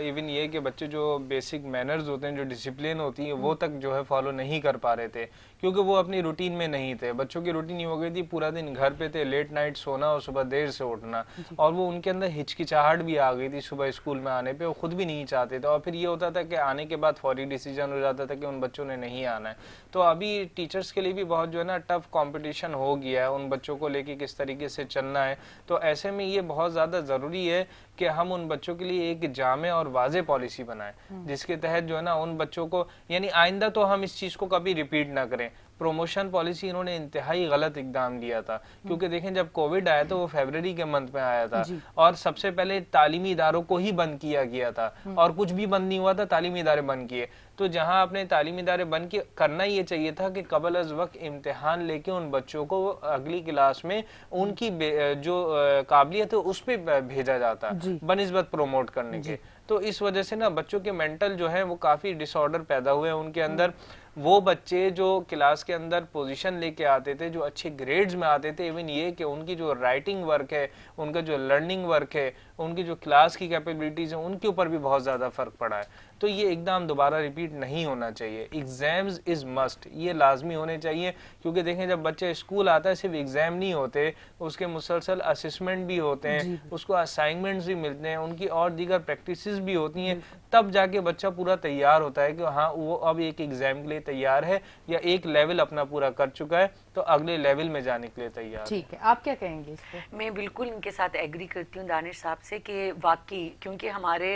इवन ये कि बच्चे जो बेसिक मैनर्स होते हैं, जो डिसिप्लिन होती है, वो तक जो है फॉलो नहीं कर पा रहे थे, क्योंकि वो अपनी रूटीन में नहीं थे। बच्चों की रूटीन ये हो गई थी, पूरा दिन घर पे थे, लेट नाइट सोना और सुबह देर से उठना, और वो उनके अंदर हिचकिचाहट भी आ गई थी सुबह स्कूल में आने पे, वो खुद भी नहीं चाहते थे, और फिर ये होता था कि आने के बाद फौरी डिसीजन हो जाता था कि उन बच्चों ने नहीं आना है। तो अभी टीचर्स के लिए भी बहुत जो है ना टफ कॉम्पिटिशन हो गया है उन बच्चों को लेके किस तरीके से चलना है। तो ऐसे में ये बहुत ज़्यादा ज़रूरी है कि हम उन बच्चों के लिए एक जामे और वाज़े पॉलिसी बनाएं, जिसके तहत जो है ना उन बच्चों को, यानी आइंदा तो हम इस चीज़ को कभी रिपीट ना करें। प्रोमोशन पॉलिसी इन्होंने इंतहाई गलत इकदाम लिया था, क्योंकि देखें जब कोविड आया तो वो फरवरी के मंथ में आया था, और सबसे पहले तालीमी इदारों को ही बंद किया गया था, और कुछ भी बंद नहीं हुआ था, तालीमी इदारे बंद किए। तो जहां आपने तालीमी इदारे बंद किए, करना ये चाहिए था कि कबल अज वक्त इम्तिहान लेके उन बच्चों को अगली क्लास में उनकी जो काबिलियत है उस पर भेजा जाता बनिस्बत प्रोमोट करने के। तो इस वजह से ना बच्चों के मेंटल जो है वो काफी डिसऑर्डर पैदा हुए उनके अंदर। वो बच्चे जो क्लास के अंदर पोजीशन लेके आते थे, जो अच्छे ग्रेड्स में आते थे, इवन ये कि उनकी जो राइटिंग वर्क है, उनका जो लर्निंग वर्क है, उनकी जो क्लास की कैपेबिलिटीज है, उनके ऊपर भी बहुत ज़्यादा फ़र्क पड़ा है। तो ये एकदम दोबारा रिपीट नहीं होना चाहिए। एग्जाम्स इज़ मस्ट, ये लाजमी होने चाहिए, क्योंकि देखें जब बच्चे स्कूल आता है सिर्फ एग्ज़ाम नहीं होते, उसके मुसलसल असेसमेंट भी होते हैं, उसको असाइनमेंट्स भी मिलते हैं, उनकी और दीगर प्रैक्टिसेस भी होती हैं, तब जाके बच्चा पूरा तैयार होता है कि हाँ वो अब एक एग्ज़ाम के लिए तैयार है या एक लेवल अपना पूरा कर चुका है तो अगले लेवल में जाने के लिए तैयार है। ठीक है, आप क्या कहेंगे इस पे? मैं बिल्कुल इनके साथ एग्री करती हूँ दानिश साहब से कि वाकई, क्योंकि हमारे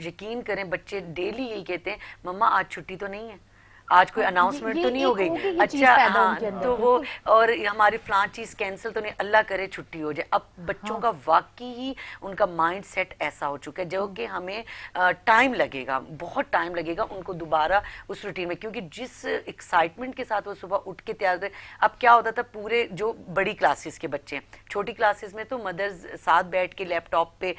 यकीन करें बच्चे डेली यही कहते हैं, मम्मा आज छुट्टी तो नहीं है, आज कोई अनाउंसमेंट तो नहीं हो गई। अच्छा हाँ, तो वो और हमारी फलां चीज कैंसिल तो नहीं, अल्लाह करे छुट्टी हो जाए। अब बच्चों का वाकई ही उनका माइंड सेट ऐसा हो चुका है जो कि हमें टाइम लगेगा, बहुत टाइम लगेगा उनको दोबारा उस रूटीन में, क्योंकि जिस एक्साइटमेंट के साथ वो सुबह उठ के तैयार थे। अब क्या होता था, पूरे जो बड़ी क्लासेस के बच्चे, छोटी क्लासेस में तो मदर्स साथ बैठ के लैपटॉप पे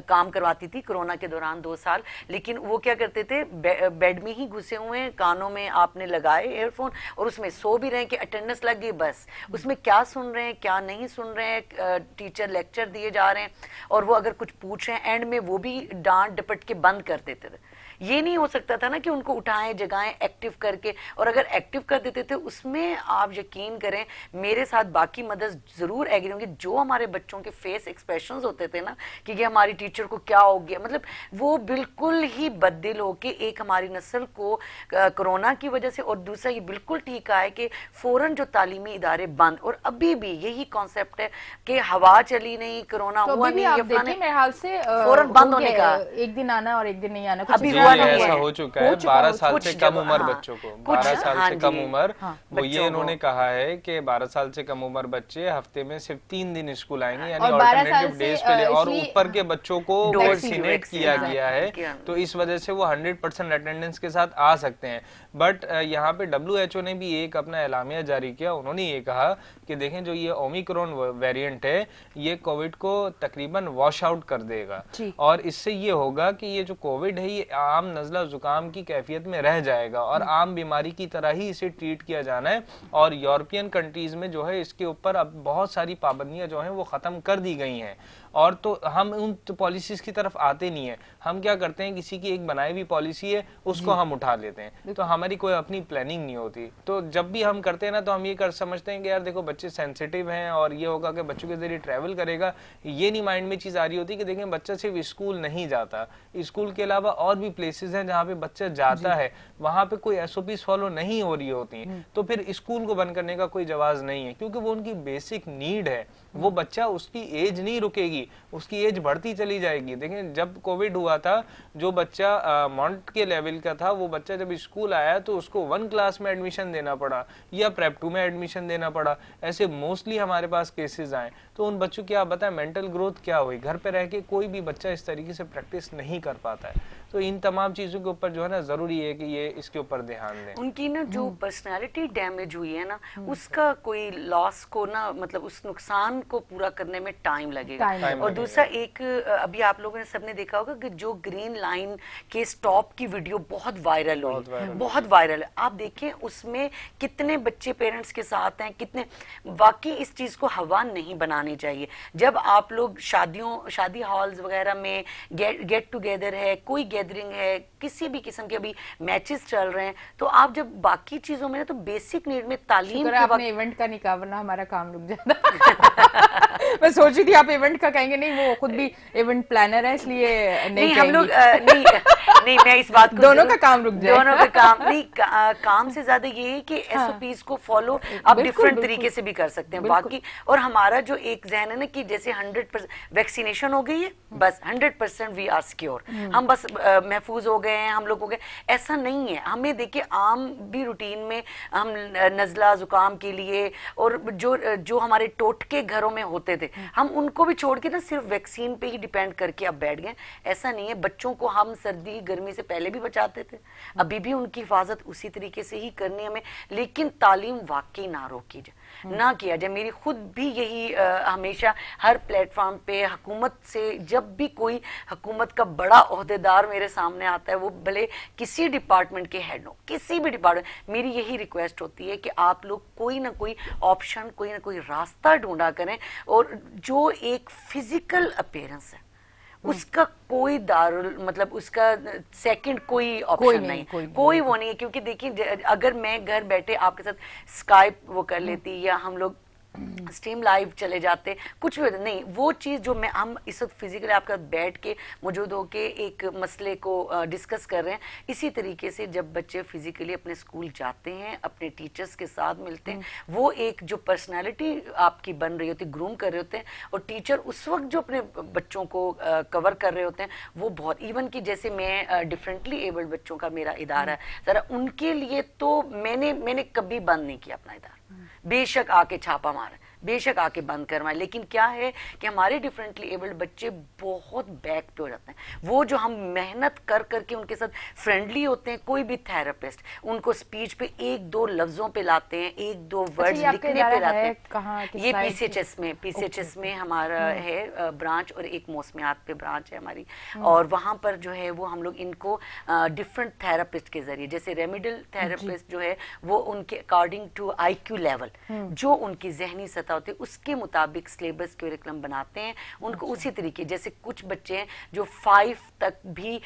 काम करवाती थी कोरोना के दौरान 2 साल, लेकिन वो क्या करते थे, बेड में ही घुसे हुए हैं, कानों में आपने लगाए एयरफोन और उसमें सो भी रहे हैं कि अटेंडेंस लग गई, बस उसमें क्या सुन रहे हैं क्या नहीं सुन रहे हैं, टीचर लेक्चर दिए जा रहे हैं और वो अगर कुछ पूछ रहे हैं एंड में वो भी डांट डपट के बंद कर देते थे। ये नहीं हो सकता था ना कि उनको उठाएं जगाएं एक्टिव करके, और अगर एक्टिव कर देते थे उसमें आप यकीन करें मेरे साथ बाकी मदर्स जरूर एग्री होंगे, जो हमारे बच्चों के फेस एक्सप्रेशंस होते थे ना कि ये हमारी टीचर को क्या हो गया, मतलब वो बिल्कुल ही बददिल होके एक हमारी नस्ल को कोरोना की वजह से, और दूसरा ये बिल्कुल ठीक है कि फौरन जो तालीमी इदारे बंद, और अभी भी यही कॉन्सेप्ट है कि हवा चली नहीं, कोरोना तो हुआ अभी भी नहीं, आप देखिए मेरे हाल से फौरन बंद होने का, एक दिन आना और एक दिन नहीं आना, कुछ अभी इस हुआ तरह नहीं का ऐसा है। हो चुका है। 12 साल से कम उम्र बच्चों को, 12 साल से कम उम्र, वो ये इन्होंने कहा है कि 12 साल से कम उम्र बच्चे हफ्ते में सिर्फ 3 दिन स्कूल आएंगे, यानी ऑल्टरनेटिव डेज पे, और ऊपर के बच्चों को वैक्सीनेट किया गया है, तो इस वजह से वो 100% अटेंडेंस के साथ आ सकते हैं। बट यहाँ पे WHO ने भी एक अपना एलामिया जारी किया, उन्होंने ये कहा कि देखें जो ये ओमिक्रॉन वेरिएंट है ये कोविड को तकरीबन वॉश आउट कर देगा, और इससे ये होगा कि ये जो कोविड है ये आम नज़ला जुकाम की कैफियत में रह जाएगा और आम बीमारी की तरह ही इसे ट्रीट किया जाना है। और यूरोपियन कंट्रीज में जो है इसके ऊपर अब बहुत सारी पाबंदियां जो हैं वो खत्म कर दी गई हैं, और तो हम उन पॉलिसीज की तरफ आते नहीं है। हम क्या करते हैं, किसी की एक बनाई हुई पॉलिसी है उसको हम उठा लेते हैं, तो हमारी कोई अपनी प्लानिंग नहीं होती। तो जब भी हम करते हैं ना तो हम ये कर समझते हैं कि यार देखो बच्चे सेंसिटिव हैं और ये होगा कि बच्चों के जरिए ट्रैवल करेगा, ये नहीं माइंड में चीज आ रही होती कि देखें बच्चा सिर्फ स्कूल नहीं जाता, स्कूल के अलावा और भी प्लेसेस हैं जहाँ पे बच्चा जाता है, वहां पे कोई SOPs फॉलो नहीं हो रही होती, तो फिर स्कूल को बंद करने का कोई जवाब नहीं है, क्योंकि वो उनकी बेसिक नीड है। वो बच्चा, उसकी एज नहीं रुकेगी, उसकी एज बढ़ती चली जाएगी। देखें जब कोविड हुआ था, जो बच्चा मॉन्ट के लेवल का था वो बच्चा जब स्कूल आया तो उसको 1 क्लास में एडमिशन देना पड़ा या प्रेप 2 में एडमिशन देना पड़ा, ऐसे मोस्टली हमारे पास केसेस आए। तो उन बच्चों की आप बताएं मेंटल ग्रोथ क्या हुई, घर पे रह के कोई भी बच्चा इस तरीके से प्रैक्टिस नहीं कर पाता है। तो इन तमाम चीजों के ऊपर जो है ना जरूरी है कि ये इसके ऊपर ध्यान दें। उनकी ना जो पर्सनालिटी डैमेज हुई है ना, उसका कोई लॉस को ना, मतलब उस नुकसान को पूरा करने में टाइम लगेगा। और दूसरा एक अभी आप लोगों ने सबने देखा होगा कि जो ग्रीन लाइन के स्टॉप की वीडियो बहुत वायरल हुई, बहुत वायरल है। आप देखें उसमें कितने बच्चे पेरेंट्स के साथ हैं, कितने, वाकई इस चीज को हवा नहीं बनानी चाहिए। जब आप लोग शादी हॉल्स वगैरह में गेट टुगेदर है, कोई गैदरिंग है, किसी भी किस्म के अभी मैचेस चल रहे हैं, तो आप जब बाकी चीजों में तो बेसिक नीड में तालीम के आपने इवेंट का निकाह, वरना हमारा काम रुक जाता। मैं सोच रही थी आप इवेंट का कहेंगे, नहीं वो खुद भी इवेंट प्लानर है इसलिए नहीं हम लोग नहीं मैं इस बात को, दोनों का काम रुक जाए, दोनों का काम नहीं, काम से ज्यादा ये है कि SOPs को फॉलो आप डिफरेंट तरीके से भी कर सकते हैं बाकी। और हमारा जो एक जहन है ना कि जैसे 100% वैक्सीनेशन हो गई है, बस 100% वी आर सिक्योर, हम बस महफूज हो गए हैं, हम लोग हो गए, ऐसा नहीं है। हमें देखिए आम भी रूटीन में हम नजला जुकाम के लिए और जो हमारे टोटके घरों में होते थे, हम उनको भी छोड़ के ना सिर्फ वैक्सीन पे ही डिपेंड करके अब बैठ गए। ऐसा नहीं है, बच्चों को हम सर्दी गर्मी से पहले भी बचाते थे, अभी भी उनकी हिफाजत उसी तरीके से ही करनी हमें, लेकिन तालीम वाकई ना रोकी जाए, ना किया जाए। मेरी खुद भी यही हमेशा हर प्लेटफॉर्म पे हुकूमत से, जब भी कोई हुकूमत का बड़ा ओहदेदार मेरे सामने आता है, वो भले किसी डिपार्टमेंट के हेड हो, किसी भी डिपार्टमेंट, मेरी यही रिक्वेस्ट होती है कि आप लोग कोई ना कोई ऑप्शन, कोई ना कोई रास्ता ढूंढा करें, और जो एक फिजिकल अपीयरेंस है उसका कोई दारुल, मतलब उसका सेकंड कोई ऑप्शन नहीं, कोई वो नहीं है। क्योंकि देखिए अगर मैं घर बैठे आपके साथ स्काइप वो कर लेती, या हम लोग स्ट्रीम लाइव चले जाते, कुछ भी नहीं, वो चीज़ जो हम इस वक्त फिजिकली आपके साथ बैठ के मौजूद होके एक मसले को डिस्कस कर रहे हैं, इसी तरीके से जब बच्चे फिजिकली अपने स्कूल जाते हैं, अपने टीचर्स के साथ मिलते हैं, वो एक जो पर्सनालिटी आपकी बन रही होती, ग्रूम कर रहे होते हैं, और टीचर उस वक्त जो अपने बच्चों को कवर कर रहे होते हैं, वो बहुत, इवन कि जैसे मैं डिफरेंटली एबल्ड बच्चों का मेरा इदारा है, जरा उनके लिए तो मैंने कभी बंद नहीं किया अपना इदारा, बेशक आके छापा मारे, बेशक आके बंद करवाएं, लेकिन क्या है कि हमारे डिफरेंटली एबल्ड बच्चे बहुत बैक पे हो जाते हैं। वो जो हम मेहनत कर करके उनके साथ फ्रेंडली होते हैं, कोई भी थेरेपिस्ट उनको स्पीच पे एक दो लफ्जों पे लाते हैं, एक दो वर्ड्स लिखने पे लाते हैं। ये पीसीएचएस में हमारा है ब्रांच, और एक मौसमियात पे ब्रांच है हमारी, और वहां पर जो है वो हम लोग इनको डिफरेंट थेरेपिस्ट के जरिए, जैसे रेमिडल थेरेपिस्ट जो है वो उनके अकॉर्डिंग टू IQ लेवल, जो उनकी जहनी सतह होती है उसके मुताबिक सिलेबस करिकुलम बनाते हैं उनको। उसी तरीके जैसे कुछ बच्चे हैं जो 5 तक भी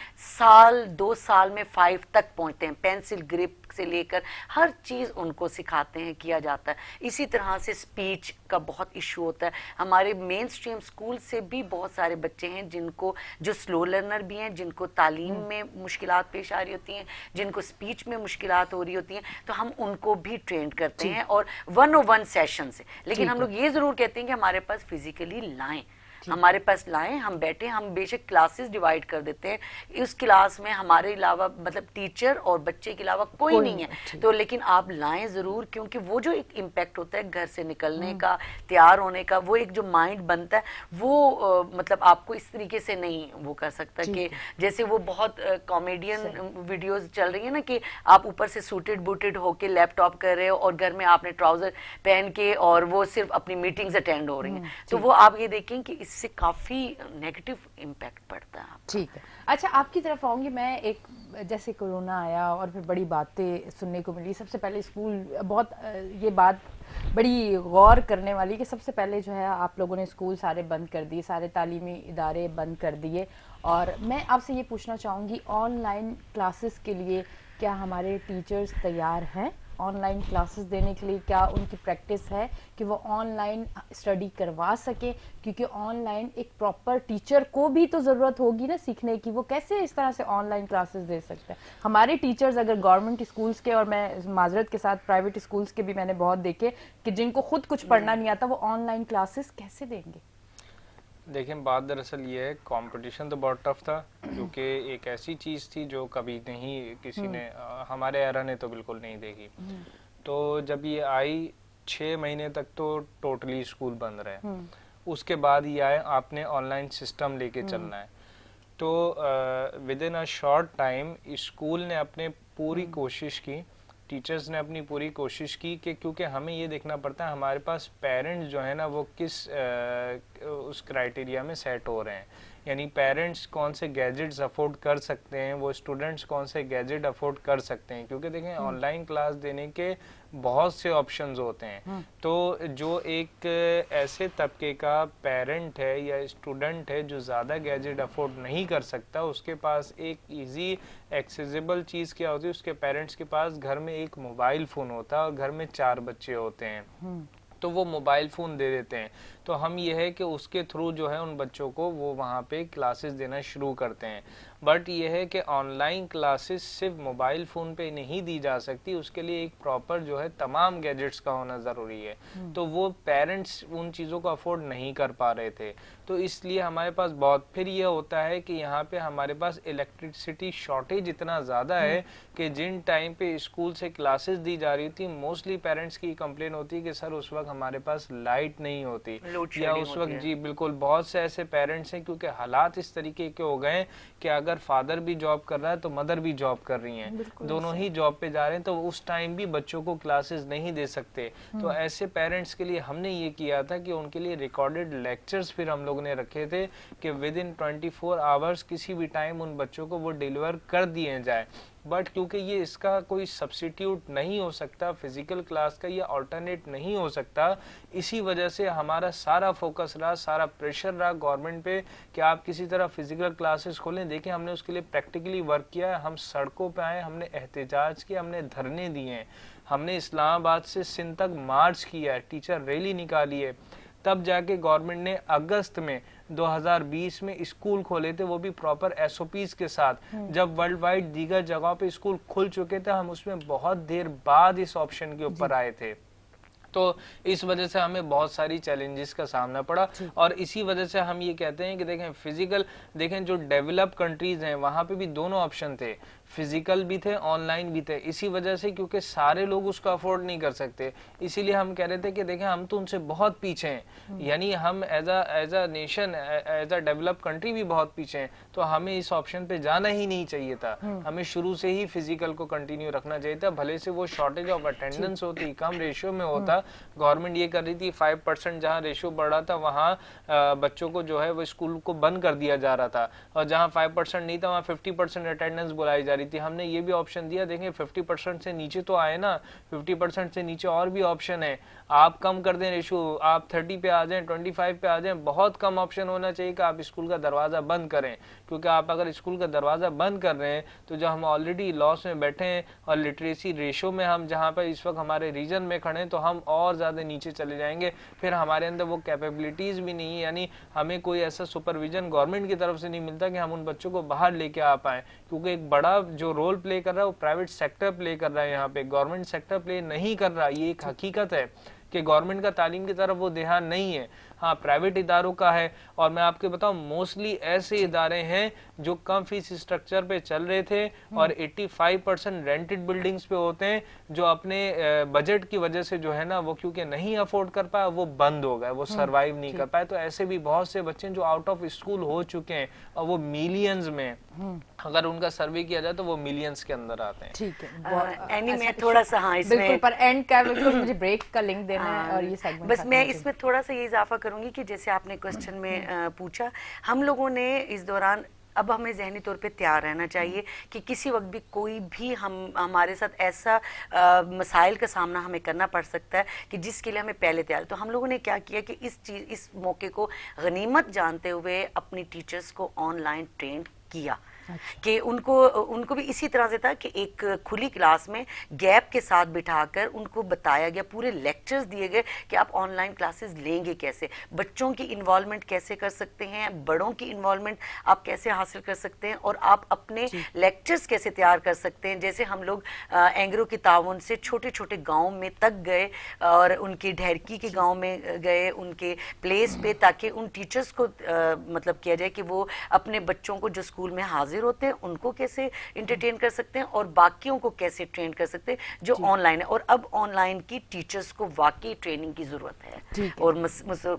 2 साल में 5 तक पहुंचते हैं, पेंसिल ग्रिप से लेकर हर चीज उनको सिखाते हैं, किया जाता है। इसी तरह से स्पीच का बहुत इशू होता है। हमारे मेन स्ट्रीम स्कूल से भी बहुत सारे बच्चे हैं जिनको, जो स्लो लर्नर भी हैं, जिनको तालीम में मुश्किलात पेश आ रही होती हैं, जिनको स्पीच में मुश्किलात हो रही होती हैं, तो हम उनको भी ट्रेन करते हैं, और 101 सेशन से। लेकिन हम लोग ये जरूर कहते हैं कि हमारे पास फिजिकली लाएं, हमारे पास लाएं, हम बैठे, हम बेशक क्लासेस डिवाइड कर देते हैं, इस क्लास में हमारे अलावा मतलब टीचर और बच्चे के अलावा कोई नहीं है, तो लेकिन आप लाएं जरूर, क्योंकि वो जो एक इम्पैक्ट होता है घर से निकलने का, तैयार होने का, वो एक जो माइंड बनता है वो मतलब आपको इस तरीके से नहीं वो कर सकता कि जैसे वो बहुत कॉमेडियन वीडियोस चल रही है ना, कि आप ऊपर से सूटेड बूटेड होके लैपटॉप कर रहे हो और घर में आपने ट्राउजर पहन के और वो सिर्फ अपनी मीटिंग्स अटेंड हो रही हैं, तो वो आप ये देखें कि इससे काफी नेगेटिव इम्पैक्ट पड़ता है। ठीक है, अच्छा आपकी तरफ आऊंगी मैं। एक जैसे कोरोना आया और फिर बड़ी बातें सुनने को मिली, सबसे पहले स्कूल, बहुत ये बात बड़ी गौर करने वाली कि सबसे पहले जो है आप लोगों ने स्कूल सारे बंद कर दिए, सारे तालीमी इदारे बंद कर दिए, और मैं आपसे ये पूछना चाहूँगी ऑनलाइन क्लासेस के लिए क्या हमारे टीचर्स तैयार हैं ऑनलाइन क्लासेस देने के लिए? क्या उनकी प्रैक्टिस है कि वो ऑनलाइन स्टडी करवा सके? क्योंकि ऑनलाइन एक प्रॉपर टीचर को भी तो ज़रूरत होगी ना सीखने की, वो कैसे इस तरह से ऑनलाइन क्लासेस दे सकते हैं? हमारे टीचर्स अगर गवर्नमेंट स्कूल्स के, और मैं माजरत के साथ प्राइवेट स्कूल्स के भी मैंने बहुत देखे कि जिनको खुद कुछ पढ़ना नहीं आता, वो ऑनलाइन क्लासेस कैसे देंगे? देखिए, बात दरअसल ये है, कंपटीशन तो बहुत टफ था, क्योंकि एक ऐसी चीज़ थी जो कभी नहीं किसी ने, हमारे एरा ने तो बिल्कुल नहीं देखी। तो जब ये आई 6 महीने तक तो टोटली स्कूल बंद रहे, उसके बाद ये आए आपने ऑनलाइन सिस्टम लेके चलना है। तो with in a short time school ने अपने पूरी कोशिश की, टीचर्स ने अपनी पूरी कोशिश की कि, क्योंकि हमें ये देखना पड़ता है हमारे पास पेरेंट्स जो है ना वो किस उस क्राइटेरिया में सेट हो रहे हैं, यानी पेरेंट्स कौन से गैजेट्स अफोर्ड कर सकते हैं, वो स्टूडेंट्स कौन से गैजेट अफोर्ड कर सकते हैं, क्योंकि देखें ऑनलाइन क्लास देने के बहुत से ऑप्शंस होते हैं। तो जो एक ऐसे तबके का पेरेंट है या स्टूडेंट है जो ज़्यादा गैजेट अफोर्ड नहीं कर सकता, उसके पास एक इजी एक्सेसिबल चीज़ क्या होती है, उसके पेरेंट्स के पास घर में एक मोबाइल फ़ोन होता है और घर में 4 बच्चे होते हैं, तो वो मोबाइल फ़ोन दे देते हैं। तो हम ये है कि उसके थ्रू जो है उन बच्चों को वो वहाँ पे क्लासेस देना शुरू करते हैं। बट ये है कि ऑनलाइन क्लासेस सिर्फ मोबाइल फ़ोन पे नहीं दी जा सकती, उसके लिए एक प्रॉपर जो है तमाम गैजेट्स का होना ज़रूरी है। तो वो पेरेंट्स उन चीज़ों को अफोर्ड नहीं कर पा रहे थे, तो इसलिए हमारे पास बहुत, फिर ये होता है कि यहाँ पे हमारे पास इलेक्ट्रिसिटी शॉर्टेज इतना ज़्यादा है कि जिन टाइम पे स्कूल से क्लासेस दी जा रही थी, मोस्टली पेरेंट्स की कंप्लेन होती है कि सर उस वक्त हमारे पास लाइट नहीं होती, या उस वक्त, जी बिल्कुल, बहुत से ऐसे पेरेंट्स हैं क्योंकि हालात इस तरीके के हो गए कि अगर फादर भी जॉब कर रहा है तो मदर भी जॉब कर रही हैं, दोनों ही जॉब पे जा रहे हैं, तो उस टाइम भी बच्चों को क्लासेस नहीं दे सकते। तो ऐसे पेरेंट्स के लिए हमने ये किया था कि उनके लिए रिकॉर्डेड लेक्चर्स फिर हम लोग ने रखे थे कि विद इन 24 आवर्स किसी भी टाइम उन बच्चों को वो डिलीवर कर दिए जाए, बट क्योंकि ये इसका कोई सब्स्टिट्यूट नहीं हो सकता, फिजिकल क्लास का ये ऑल्टरनेट नहीं हो सकता, इसी वजह से हमारा सारा फोकस रहा, सारा प्रेशर रहा गवर्नमेंट पे कि आप किसी तरह फिजिकल क्लासेस खोलें। देखिए हमने उसके लिए प्रैक्टिकली वर्क किया है, हम सड़कों पे आए, हमने एहतजाज किया, हमने धरने दिए हैं, हमने इस्लामाबाद से सिंध तक मार्च किया है, टीचर रैली निकाली है, तब जाके गवर्नमेंट ने अगस्त में 2020 में स्कूल खोले थे, वो भी प्रॉपर एसओपीज के साथ। जब वर्ल्ड वाइड दीगर जगहों पे स्कूल खुल चुके थे, हम उसमें बहुत देर बाद इस ऑप्शन के ऊपर आए थे। तो इस वजह से हमें बहुत सारी चैलेंजेस का सामना पड़ा, और इसी वजह से हम ये कहते हैं कि देखें फिजिकल, देखें जो डेवलप कंट्रीज हैं वहां पे भी दोनों ऑप्शन थे, फिजिकल भी थे, ऑनलाइन भी थे। इसी वजह से क्योंकि सारे लोग उसको अफोर्ड नहीं कर सकते, इसीलिए हम कह रहे थे कि देखें हम तो उनसे बहुत पीछे हैं, यानी हम as a nation, as a develop country भी बहुत पीछे हैं, तो हमें इस ऑप्शन पे जाना ही नहीं चाहिए था। हमें शुरू से ही फिजिकल को कंटिन्यू रखना चाहिए था, भले से वो शॉर्टेज ऑफ अटेंडेंस होती, कम रेशियो में होता। गवर्नमेंट ये कर रही थी 5% जहाँ रेशियो बढ़ रहा था वहाँ बच्चों को जो है वो स्कूल को बंद कर दिया जा रहा था, और जहाँ 5% नहीं था वहाँ 50% अटेंडेंस बुलाई जा रही थी। हमने ये भी ऑप्शन दिया, देखें 50% से नीचे तो आए ना, 50% से नीचे और भी ऑप्शन है, आप कम कर दें रेशियो, आप 30 पे आ जाएं, 25 पे आ जाएं, बहुत कम ऑप्शन होना चाहिए कि आप स्कूल का दरवाजा बंद करें। क्योंकि आप अगर स्कूल का दरवाजा बंद कर रहे हैं तो जो हम ऑलरेडी लॉस में बैठे हैं और लिटरेसी रेशियो में हम जहाँ पर इस वक्त हमारे रीजन में खड़े हैं, तो हम और ज्यादा नीचे चले जाएंगे, फिर हमारे अंदर वो कैपेबिलिटीज भी नहीं है, यानी हमें कोई ऐसा सुपरविजन गवर्नमेंट की तरफ से नहीं मिलता कि हम उन बच्चों को बाहर लेके आ पाए। क्योंकि एक बड़ा जो रोल प्ले कर रहा है वो प्राइवेट सेक्टर प्ले कर रहा है, यहाँ पे गवर्नमेंट सेक्टर प्ले नहीं कर रहा। ये एक हकीकत है कि गवर्नमेंट का तालीम की तरफ वो ध्यान नहीं है, हाँ प्राइवेट इदारों का है। और मैं आपको बताऊं मोस्टली ऐसे इदारे हैं जो कम फीस स्ट्रक्चर पे चल रहे थे और 85% रेंटेड बिल्डिंग्स पे होते हैं, जो अपने बजट की वजह से जो है ना वो क्योंकि नहीं अफोर्ड कर पाए वो बंद हो गए, वो सरवाइव नहीं कर पाए। तो ऐसे भी बहुत से बच्चे जो आउट ऑफ स्कूल हो चुके हैं और वो मिलियंस में, अगर उनका सर्वे किया जाए तो वो मिलियंस के अंदर आते हैं। ठीक है, एनी मैं थोड़ा सा हाँ इसमें बिल्कुल पर एंड का बिल्कुल मुझे ब्रेक का लिंक देना है और ये सेगमेंट बस मैं इसमें थोड़ा सा ये इजाफा करूंगी कि जैसे आपने क्वेश्चन में पूछा, हम लोगों ने इस दौरान अब हमें जहनी तौर पे तैयार रहना चाहिए कि किसी वक्त भी कोई भी हमारे साथ ऐसा मसाइल का सामना हमें करना पड़ सकता है कि जिसके लिए हमें पहले तैयार। तो हम लोगों ने क्या किया कि इस मौके को गनीमत जानते हुए अपनी टीचर्स को ऑनलाइन ट्रेन किया कि उनको भी इसी तरह से था कि एक खुली क्लास में गैप के साथ बिठाकर उनको बताया गया, पूरे लेक्चर्स दिए गए कि आप ऑनलाइन क्लासेस लेंगे कैसे, बच्चों की इन्वॉल्वमेंट कैसे कर सकते हैं, बड़ों की इन्वॉल्वमेंट आप कैसे हासिल कर सकते हैं, और आप अपने लेक्चर्स कैसे तैयार कर सकते हैं। जैसे हम लोग एंग्रो की ताउन से छोटे छोटे गाँव में तक गए और उनकी ढेरकी के गाँव में गए, उनके प्लेस पे, ताकि उन टीचर्स को मतलब किया जाए कि वो अपने बच्चों को जो स्कूल में हाजिर होते हैं उनको कैसे इंटरटेन कर सकते हैं और बाकियों को कैसे ट्रेन कर सकते हैं जो ऑनलाइन है। और अब ऑनलाइन की टीचर्स को वाकई ट्रेनिंग की जरूरत है और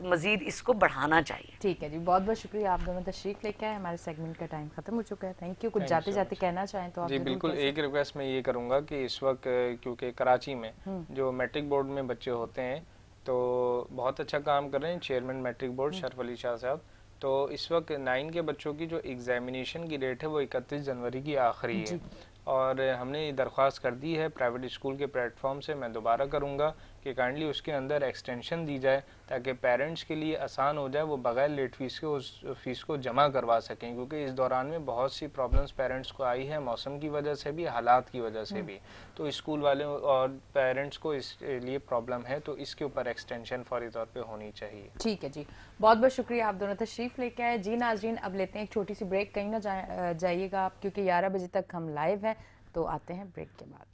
मजीद इसको बढ़ाना चाहिए। ठीक है जी, बहुत बहुत शुक्रिया, आप दोनों तशरीफ लेके आए। हमारे सेगमेंट का टाइम खत्म हो चुका है। Thank you. कुछ जाते जाते कहना चाहें तो आप? जी बिल्कुल, एक रिक्वेस्ट मैं ये करूंगा कि इस वक्त क्योंकि कराची में जो मैट्रिक बोर्ड में बच्चे होते हैं तो बहुत अच्छा काम कर रहे हैं chairman matric board Sharaf Ali Shah साहब। तो इस वक्त 9 के बच्चों की जो एग्जामिनेशन की डेट है वो 31 जनवरी की आखिरी है, और हमने दरख्वास्त कर दी है प्राइवेट स्कूल के प्लेटफॉर्म से। मैं दोबारा करूंगा कि काइंडली उसके अंदर एक्सटेंशन दी जाए ताकि पेरेंट्स के लिए आसान हो जाए, वो बगैर लेट फीस के उस फीस को जमा करवा सकें। क्योंकि इस दौरान में बहुत सी प्रॉब्लम्स पेरेंट्स को आई है, मौसम की वजह से भी, हालात की वजह से भी। तो स्कूल वाले और पेरेंट्स को इस लिए प्रॉब्लम है, तो इसके ऊपर एक्सटेंशन फौरी तौर पर होनी चाहिए। ठीक है जी, बहुत बहुत शुक्रिया, आप दोनों तशरीफ लेके आए। जी नाजरीन, अब लेते हैं एक छोटी सी ब्रेक, कहीं ना जाइएगा आप, क्योंकि 11 बजे तक हम लाइव हैं, तो आते हैं ब्रेक के बाद।